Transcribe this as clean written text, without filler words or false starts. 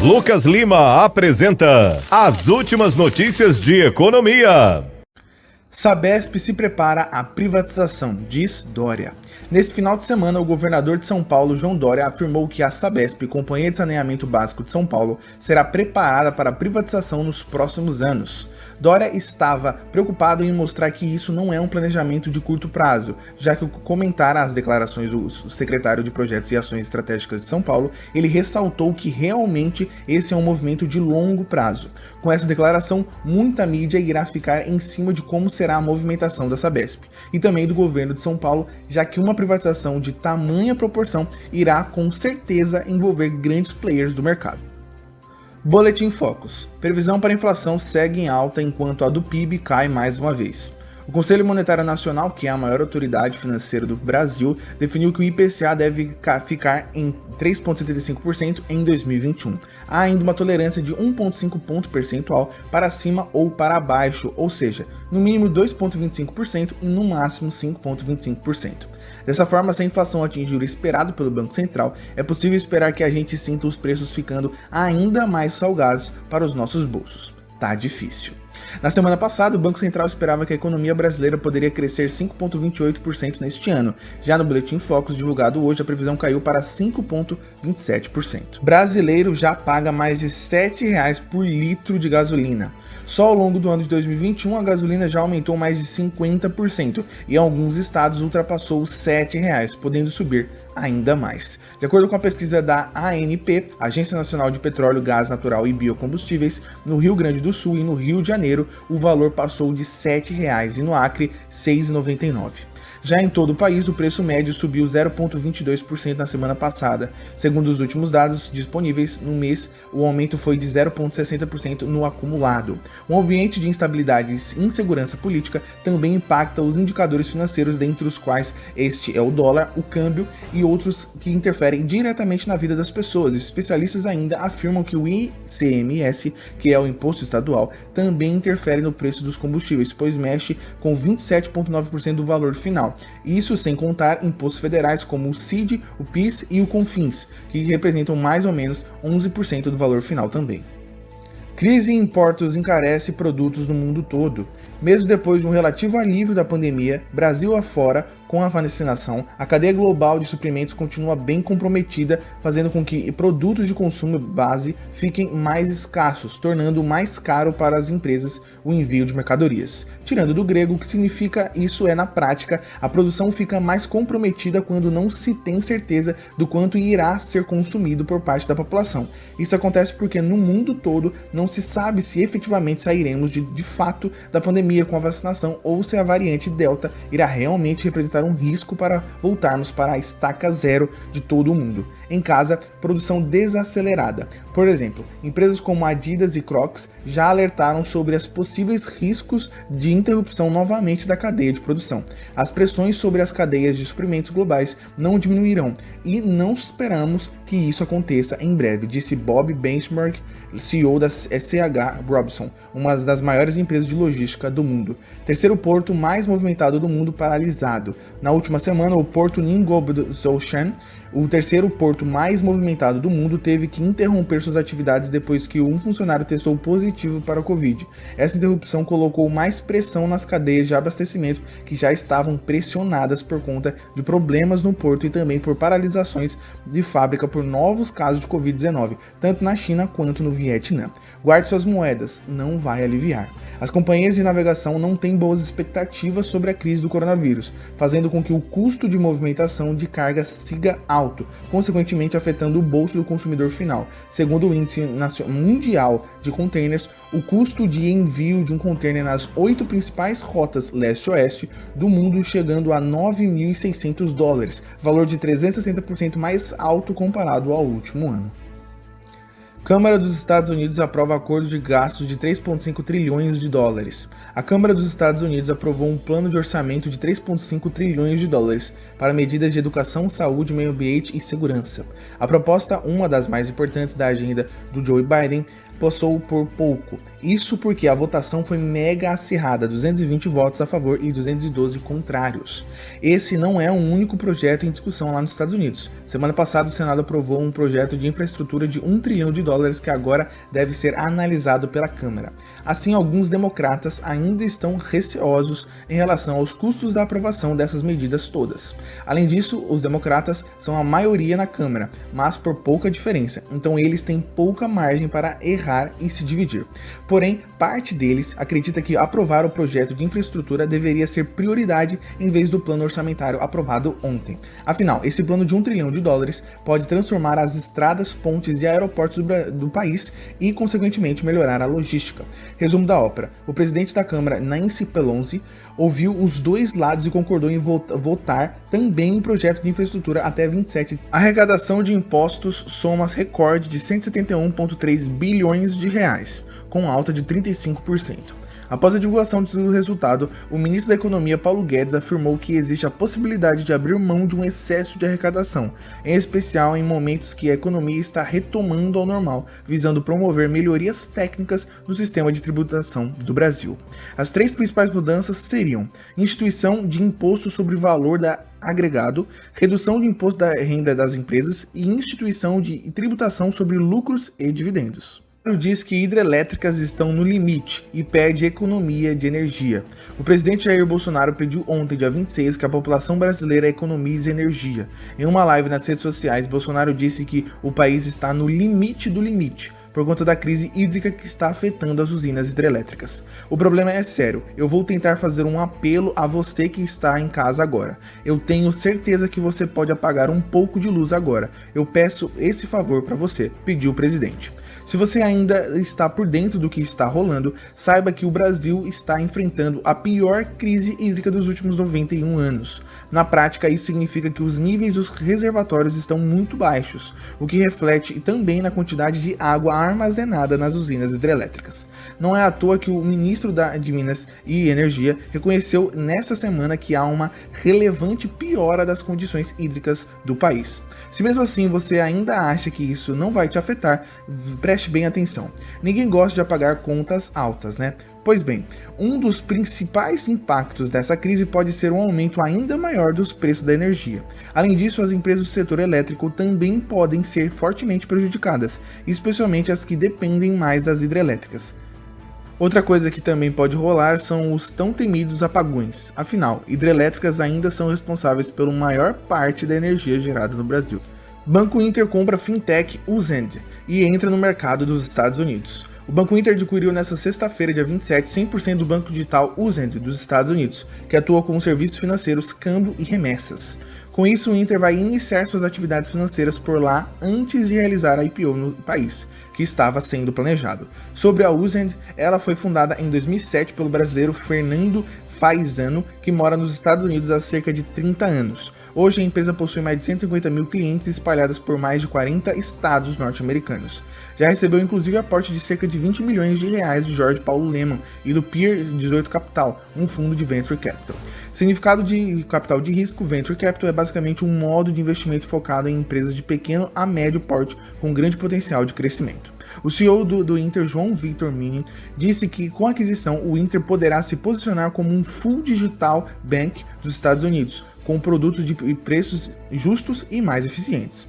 Lucas Lima apresenta as últimas notícias de economia. Sabesp se prepara à privatização, diz Dória. Nesse final de semana, o governador de São Paulo, João Dória, afirmou que a Sabesp, Companhia de Saneamento Básico de São Paulo, será preparada para a privatização nos próximos anos. Dória estava preocupado em mostrar que isso não é um planejamento de curto prazo, já que ao comentar as declarações do secretário de Projetos e Ações Estratégicas de São Paulo, ele ressaltou que realmente esse é um movimento de longo prazo. Com essa declaração, muita mídia irá ficar em cima de como será a movimentação da Sabesp e também do governo de São Paulo, já que uma privatização de tamanha proporção irá com certeza envolver grandes players do mercado. Boletim Focus. Previsão para a inflação segue em alta enquanto a do PIB cai mais uma vez. O Conselho Monetário Nacional, que é a maior autoridade financeira do Brasil, definiu que o IPCA deve ficar em 3,75% em 2021. Há ainda uma tolerância de 1,5 ponto percentual para cima ou para baixo, ou seja, no mínimo 2,25% e no máximo 5,25%. Dessa forma, se a inflação atingir o esperado pelo Banco Central, é possível esperar que a gente sinta os preços ficando ainda mais salgados para os nossos bolsos. Tá difícil. Na semana passada, o Banco Central esperava que a economia brasileira poderia crescer 5,28% neste ano. Já no Boletim Focus divulgado hoje, a previsão caiu para 5,27%. Brasileiro já paga mais de R$ 7,00 por litro de gasolina. Só ao longo do ano de 2021, a gasolina já aumentou mais de 50% e em alguns estados ultrapassou os R$ 7,00, podendo subir ainda mais. De acordo com a pesquisa da ANP, Agência Nacional de Petróleo, Gás Natural e Biocombustíveis, no Rio Grande do Sul e no Rio de Janeiro, o valor passou de R$ 7,00 e no Acre, R$ 6,99. Já em todo o país, o preço médio subiu 0,22% na semana passada. Segundo os últimos dados disponíveis no mês, o aumento foi de 0,60% no acumulado. Um ambiente de instabilidade e insegurança política também impacta os indicadores financeiros, dentre os quais este é o dólar, o câmbio e outros que interferem diretamente na vida das pessoas. Especialistas ainda afirmam que o ICMS, que é o imposto estadual, também interfere no preço dos combustíveis, pois mexe com 27,9% do valor final. Isso sem contar impostos federais como o CID, o PIS e o CONFINS, que representam mais ou menos 11% do valor final também. Crise em importos encarece produtos no mundo todo. Mesmo depois de um relativo alívio da pandemia, Brasil afora, com a vacinação, a cadeia global de suprimentos continua bem comprometida, fazendo com que produtos de consumo base fiquem mais escassos, tornando mais caro para as empresas o envio de mercadorias. Tirando do grego, o que significa isso é, na prática, a produção fica mais comprometida quando não se tem certeza do quanto irá ser consumido por parte da população. Isso acontece porque no mundo todo não se sabe se efetivamente sairemos de fato da pandemia com a vacinação ou se a variante Delta irá realmente representar um risco para voltarmos para a estaca zero de todo o mundo. Em casa, produção desacelerada. Por exemplo, empresas como Adidas e Crocs já alertaram sobre os possíveis riscos de interrupção novamente da cadeia de produção. As pressões sobre as cadeias de suprimentos globais não diminuirão e não esperamos que isso aconteça em breve, disse Bob Benchmark, CEO da SH Robson, uma das maiores empresas de logística do mundo. Terceiro porto mais movimentado do mundo paralisado. Na última semana, o porto Ningbo-Zhoushan, o terceiro porto mais movimentado do mundo, teve que interromper suas atividades depois que um funcionário testou positivo para a Covid. Essa interrupção colocou mais pressão nas cadeias de abastecimento que já estavam pressionadas por conta de problemas no porto e também por paralisações de fábrica por novos casos de Covid-19, tanto na China quanto no Vietnã. Guarde suas moedas, não vai aliviar. As companhias de navegação não têm boas expectativas sobre a crise do coronavírus, fazendo com que o custo de movimentação de carga siga alto, consequentemente afetando o bolso do consumidor final. Segundo o Índice Mundial de Containers, o custo de envio de um container nas 8 principais rotas leste-oeste do mundo chegando a $9.600, valor de 360% mais alto comparado ao último ano. Câmara dos Estados Unidos aprova acordo de gastos de 3,5 trilhões de dólares. A Câmara dos Estados Unidos aprovou um plano de orçamento de 3,5 trilhões de dólares para medidas de educação, saúde, meio ambiente e segurança. A proposta, uma das mais importantes da agenda do Joe Biden, passou por pouco. Isso porque a votação foi mega acirrada, 220 votos a favor e 212 contrários. Esse não é o único projeto em discussão lá nos Estados Unidos. Semana passada o Senado aprovou um projeto de infraestrutura de $1 trilhão que agora deve ser analisado pela Câmara. Assim, alguns democratas ainda estão receosos em relação aos custos da aprovação dessas medidas todas. Além disso, os democratas são a maioria na Câmara, mas por pouca diferença, então eles têm pouca margem para errar e se dividir. Porém, parte deles acredita que aprovar o projeto de infraestrutura deveria ser prioridade em vez do plano orçamentário aprovado ontem. Afinal, esse plano de $1 trilhão pode transformar as estradas, pontes e aeroportos do país e, consequentemente, melhorar a logística. Resumo da ópera: o presidente da Câmara, Nancy Pelosi, ouviu os dois lados e concordou em votar também em projeto de infraestrutura até 27. A arrecadação de impostos soma recorde de 171,3 bilhões de reais, com alta de 35%. Após a divulgação do resultado, o ministro da Economia, Paulo Guedes, afirmou que existe a possibilidade de abrir mão de um excesso de arrecadação, em especial em momentos que a economia está retomando ao normal, visando promover melhorias técnicas no sistema de tributação do Brasil. As três principais mudanças seriam: instituição de imposto sobre valor agregado, redução de imposto da renda das empresas e instituição de tributação sobre lucros e dividendos. Diz que hidrelétricas estão no limite e pede economia de energia. O presidente Jair Bolsonaro pediu ontem, dia 26, que a população brasileira economize energia. Em uma live nas redes sociais, Bolsonaro disse que o país está no limite do limite, por conta da crise hídrica que está afetando as usinas hidrelétricas. O problema é sério. Eu vou tentar fazer um apelo a você que está em casa agora. Eu tenho certeza que você pode apagar um pouco de luz agora. Eu peço esse favor para você, pediu o presidente. Se você ainda está por dentro do que está rolando, saiba que o Brasil está enfrentando a pior crise hídrica dos últimos 91 anos. Na prática, isso significa que os níveis dos reservatórios estão muito baixos, o que reflete também na quantidade de água armazenada nas usinas hidrelétricas. Não é à toa que o ministro de Minas e Energia reconheceu nesta semana que há uma relevante piora das condições hídricas do país. Se mesmo assim você ainda acha que isso não vai te afetar, preste bem atenção. Ninguém gosta de pagar contas altas, né? Pois bem, um dos principais impactos dessa crise pode ser um aumento ainda maior dos preços da energia. Além disso, as empresas do setor elétrico também podem ser fortemente prejudicadas, especialmente as que dependem mais das hidrelétricas. Outra coisa que também pode rolar são os tão temidos apagões. Afinal, hidrelétricas ainda são responsáveis pela maior parte da energia gerada no Brasil. Banco Inter compra fintech Uzend e entra no mercado dos Estados Unidos. O Banco Inter adquiriu nesta sexta-feira, dia 27, 100% do banco digital Uzend dos Estados Unidos, que atua com serviços financeiros, câmbio e remessas. Com isso, o Inter vai iniciar suas atividades financeiras por lá antes de realizar a IPO no país, que estava sendo planejado. Sobre a Uzend, ela foi fundada em 2007 pelo brasileiro Fernando Faisano, que mora nos Estados Unidos há cerca de 30 anos. Hoje a empresa possui mais de 150 mil clientes espalhados por mais de 40 estados norte-americanos. Já recebeu inclusive aporte de cerca de 20 milhões de reais de Jorge Paulo Lemann e do Pier 18 Capital, um fundo de Venture Capital. Significado de capital de risco, Venture Capital é basicamente um modo de investimento focado em empresas de pequeno a médio porte com grande potencial de crescimento. O CEO do Inter, João Victor Menem, disse que com a aquisição o Inter poderá se posicionar como um full digital bank dos Estados Unidos, com produtos de preços justos e mais eficientes.